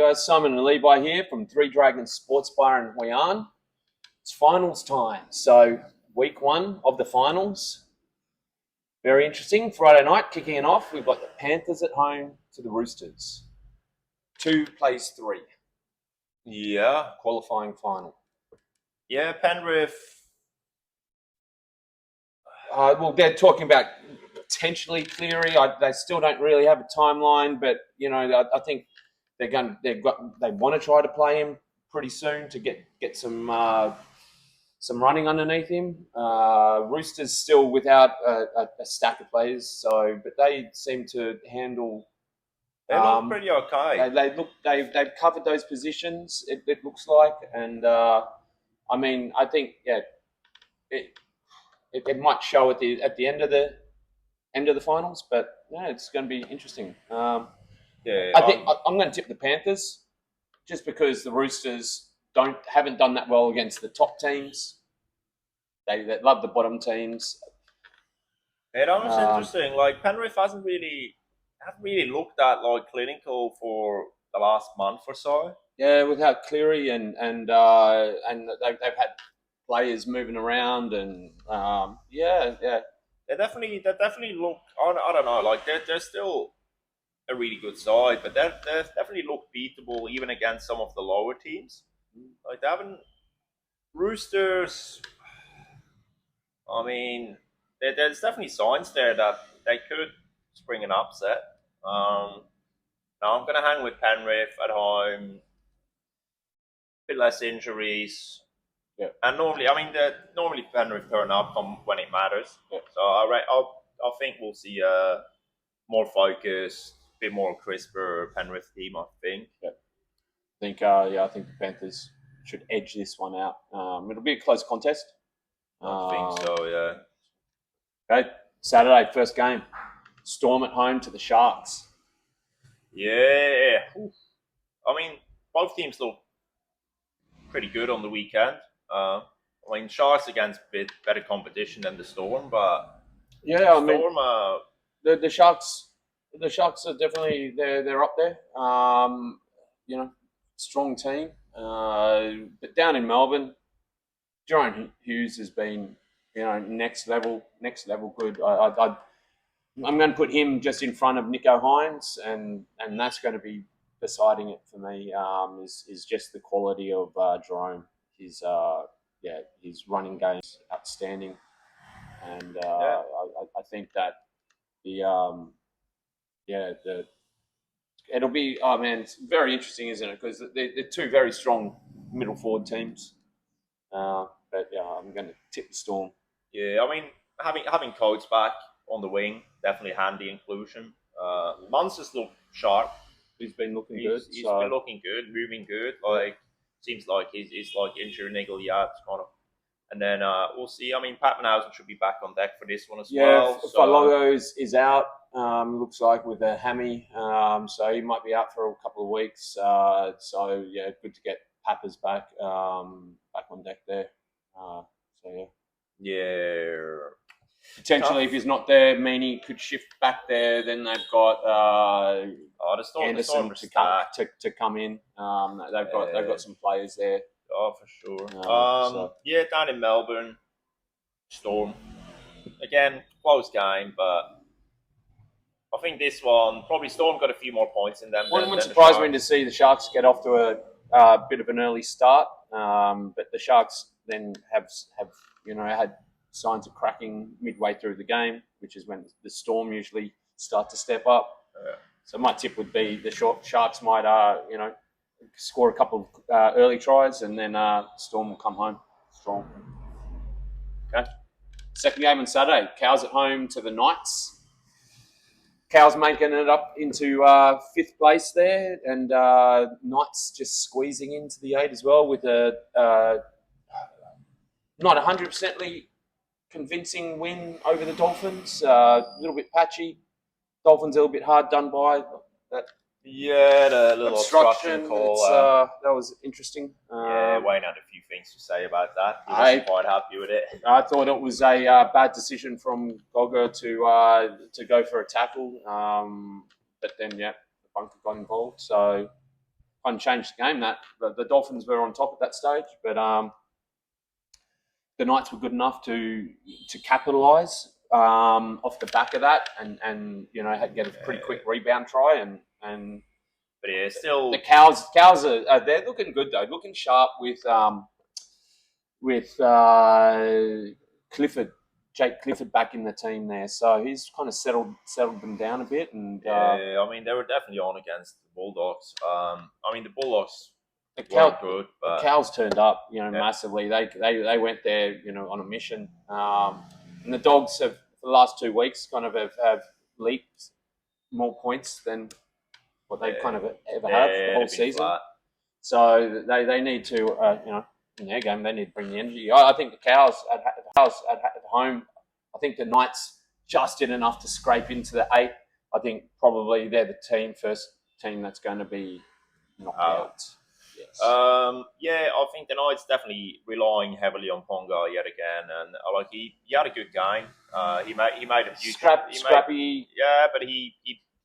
guys, Simon and Levi here from Three Dragons Sports Bar in Hoi An. It's finals time, so week one of the finals. Very interesting. Friday night, kicking it off, we've got the Panthers at home to the Roosters. 2 plays 3. Yeah. Qualifying final. Yeah, Penrith. Well, they're talking about potentially Cleary. They still don't really have a timeline, but you know, I think they want to try to play him pretty soon to get some running underneath him. Roosters still without a stack of players, but they seem to handle. They look pretty okay. They've covered those positions. It looks like, and I mean, I think it might show at the end of the finals, but yeah, it's going to be interesting. I think I'm going to tip the Panthers, just because the Roosters haven't done that well against the top teams. They love the bottom teams. Yeah, that was interesting. Like Penrith haven't really looked that like clinical for the last month or so. Yeah, without Cleary and they've had players moving around and yeah. They definitely look. I don't know. Like they're still a really good side, but they definitely look beatable even against some of the lower teams. Like they haven't. Roosters. I mean, there's definitely signs there that they could spring an upset. Now I'm gonna hang with Penrith at home. A bit less injuries. Yeah. And normally Penrith turn up when it matters. Yeah. So I think we'll see a more focused, a bit more crisper Penrith team. I think. Yeah. I think the Panthers should edge this one out. It'll be a close contest. I think so. Yeah. Okay, Saturday first game. Storm at home to the Sharks. Yeah. I mean, both teams look pretty good on the weekend. I mean, Sharks against a bit better competition than the Storm, but yeah, Storm. The Sharks are definitely they're up there. Strong team. But down in Melbourne, Jerome Hughes has been next level good. I'm going to put him just in front of Nico Hines, and that's going to be deciding it for me. Is just the quality of Jerome. His running game is outstanding, and I think that it'll be it's very interesting, isn't it? Because they're two very strong middle forward teams. But yeah, I'm going to tip the Storm. Yeah, I mean having Coates back on the wing definitely handy inclusion. Munster's look sharp. He's been looking good. He's been looking good, moving good. Like seems like he's like injured niggle kind of. And then we'll see. I mean, Pat Manhausen should be back on deck for this one as well. Yeah, Falogo is out. Looks like with a hammy, so he might be out for a couple of weeks. So yeah, good to get Pappers back on deck there. Yeah. Potentially, if he's not there, Meany could shift back there. Then they've got Anderson to come in. They've got some players there. Oh, for sure. Yeah, down in Melbourne, Storm. Again, close game, but I think this one probably Storm got a few more points in them. Wouldn't surprise me to see the Sharks get off to a bit of an early start, but the Sharks then have had signs of cracking midway through the game, which is when the Storm usually start to step up. Yeah. So my tip would be the Sharks might score a couple of early tries, and then Storm will come home strong. Okay. Second game on Saturday, Cows at home to the Knights. Cows making it up into 5th place there, and Knights just squeezing into the 8 as well with a not 100% convincing win over the Dolphins. A little bit patchy. Dolphins a little bit hard done by. The little obstruction call. That was interesting. Wayne had a few things to say about that. He wasn't quite happy with it. I thought it was a bad decision from Gogger to go for a tackle. But then, the bunker got involved. So kind of changed the game. That the Dolphins were on top at that stage, but the Knights were good enough to capitalise off the back of that, and had to get a pretty quick rebound try, and but yeah, still the Cows are they're looking good though, looking sharp with Jake Clifford back in the team there, so he's kind of settled them down a bit, and yeah, I mean they were definitely on against the Bulldogs. I mean the Bulldogs the good, but the Cows turned up, massively. They went there, on a mission, and the Dogs have for the last 2 weeks kind of have leaped more points than what they kind of ever have the whole season. Flat. So they need to, in their game, they need to bring the energy. I think the Cows at home, I think the Knights just did enough to scrape into the 8. I think probably they're the first team that's going to be knocked out. Yes. Yeah, I think the Knights definitely relying heavily on Ponga yet again, and he had a good game. He made a huge scrappy. Yeah, but he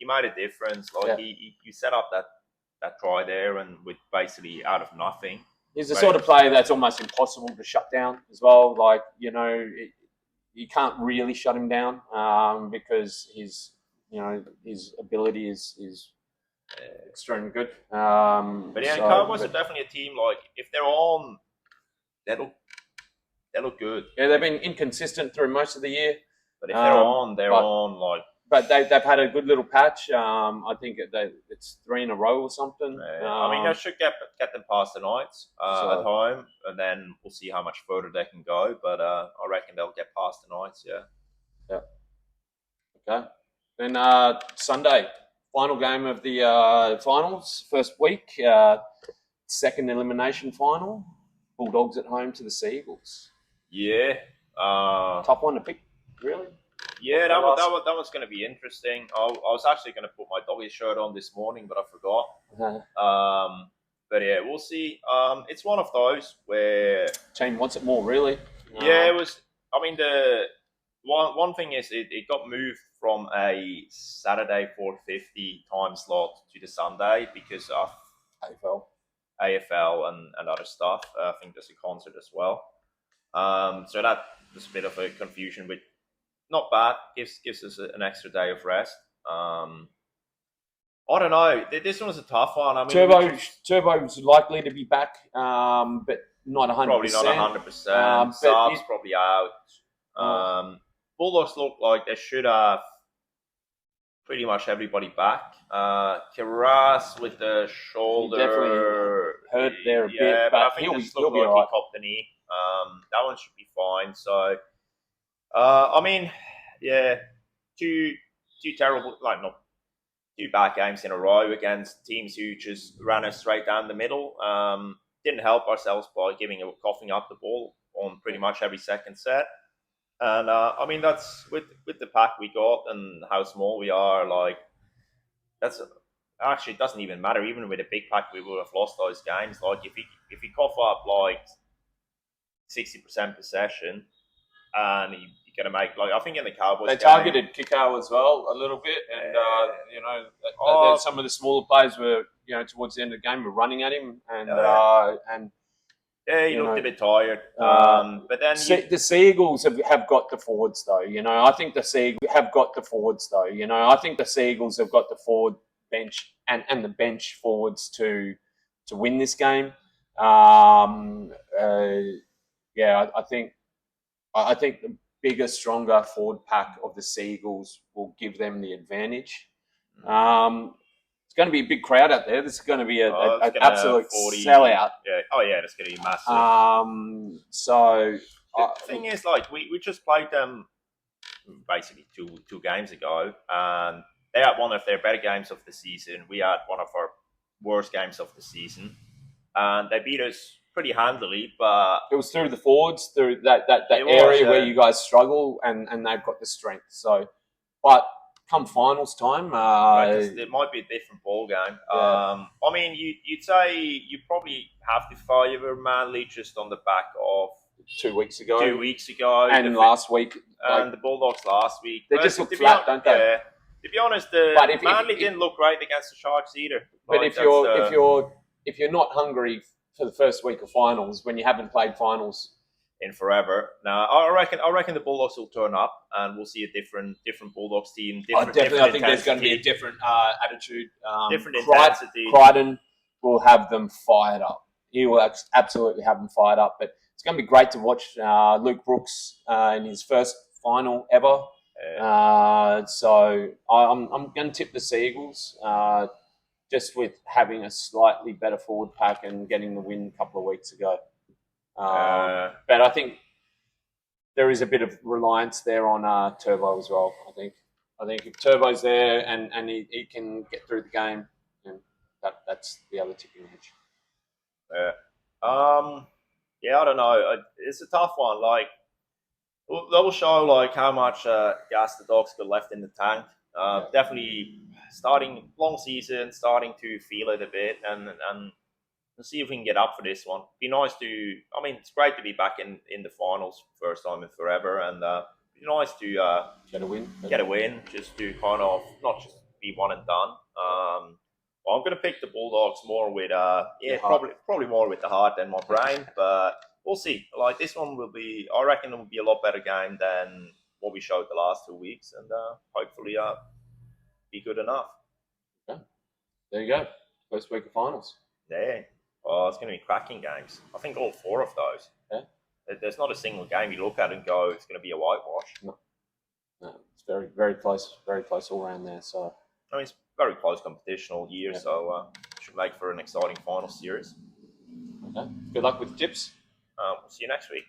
made a difference. He set up that try there, and with basically out of nothing. He's the sort of player that's almost impossible to shut down as well. You can't really shut him down because his ability is extremely good. But yeah, Cowboys are definitely a team. If they're on, they look good. Yeah, they've been inconsistent through most of the year. But if they're on, they're on. But they've had a good little patch. I think it's 3 in a row or something. I mean, they should get them past the Knights at home, and then we'll see how much further they can go. But I reckon they'll get past the Knights. Yeah. Okay. Then Sunday, final game of the finals, first week, second elimination final. Bulldogs at home to the Seagulls. Yeah. Tough one to pick, really. Yeah, that was going to be interesting. I was actually going to put my doggy shirt on this morning, but I forgot. But yeah, we'll see. It's one of those where team wants it more, really. Yeah, it was. I mean, the one thing is it got moved from a Saturday 4:50 time slot to the Sunday because of AFL and other stuff. I think there's a concert as well. So that was a bit of a confusion, but not bad. Gives us an extra day of rest. I don't know. This one was a tough one. I mean, Turbo's likely to be back, but not 100%. Probably not 100%. Saab's probably out. Bulldogs look like they should have pretty much everybody back. Karras with the shoulder. He definitely hurt there a bit. Yeah, but I think he'll be all right. He copped the knee. That one should be fine. So, I mean, yeah, two terrible, not two bad games in a row against teams who just ran us straight down the middle. Didn't help ourselves by coughing up the ball on pretty much every second set. And I mean, that's with the pack we got and how small we are. That's actually it doesn't even matter. Even with a big pack, we would have lost those games. If you cough up 60% possession, and you got to make I think in the Cowboys they targeted Kiko as well a little bit, and some of the smaller players were towards the end of the game were running at him, and yeah, he looked a bit tired. But then the Seagulls have got the forwards though. I think the Seagulls have got the forwards though. I think the Seagulls have got the forward bench and the bench forwards to win this game. I think the bigger, stronger forward pack of the Seagulls will give them the advantage. It's going to be a big crowd out there. This is going to be an absolute sellout. Yeah. Oh yeah, it's going to be massive. So the thing is, we just played them basically two games ago, and they had one of their better games of the season. We had one of our worst games of the season, and they beat us pretty handily, but it was through the forwards, through that area where you guys struggle, and they've got the strength. So, but come finals time, it might be a different ball game. Yeah. I mean, you'd say you probably have to fire Manly just on the back of 2 weeks ago, and last week, and the Bulldogs last week. They just look flat, don't they? Yeah. To be honest, Manly didn't look great against the Sharks either. But if you're if you're not hungry for the first week of finals when you haven't played finals in forever. Now, I reckon the Bulldogs will turn up, and we'll see a different Bulldogs team. Definitely, I think there's going to be a different attitude. Different intensity. Crichton will have them fired up. He will absolutely have them fired up. But it's going to be great to watch Luke Brooks in his first final ever. So I'm going to tip the Sea Eagles, just with having a slightly better forward pack and getting the win a couple of weeks ago. But I think there is a bit of reliance there on Turbo as well. I think if Turbo's there and he can get through the game, then that's the other tipping edge. Yeah, I don't know. It's a tough one. Like, that will show like how much gas the Dogs got left in the tank. Definitely starting long season, starting to feel it a bit, and see if we can get up for this one. Be nice to. I mean, it's great to be back in the finals, first time in forever, and be nice to Get a win. Get a win, just to kind of not just be one and done. Well, I'm going to pick the Bulldogs more with probably more with the heart than my brain, but we'll see. Like, this one will be, I reckon, it will be a lot better game than what we showed the last 2 weeks, and hopefully be good enough. Okay. There you go. First week of finals. Yeah. Oh, it's going to be cracking games. I think all 4 of those. Yeah. There's not a single game you look at and go, it's going to be a whitewash. No, it's very, very close all around there. So I mean, it's very close competition all year, so should make for an exciting final series. Okay. Good luck with tips. We'll see you next week.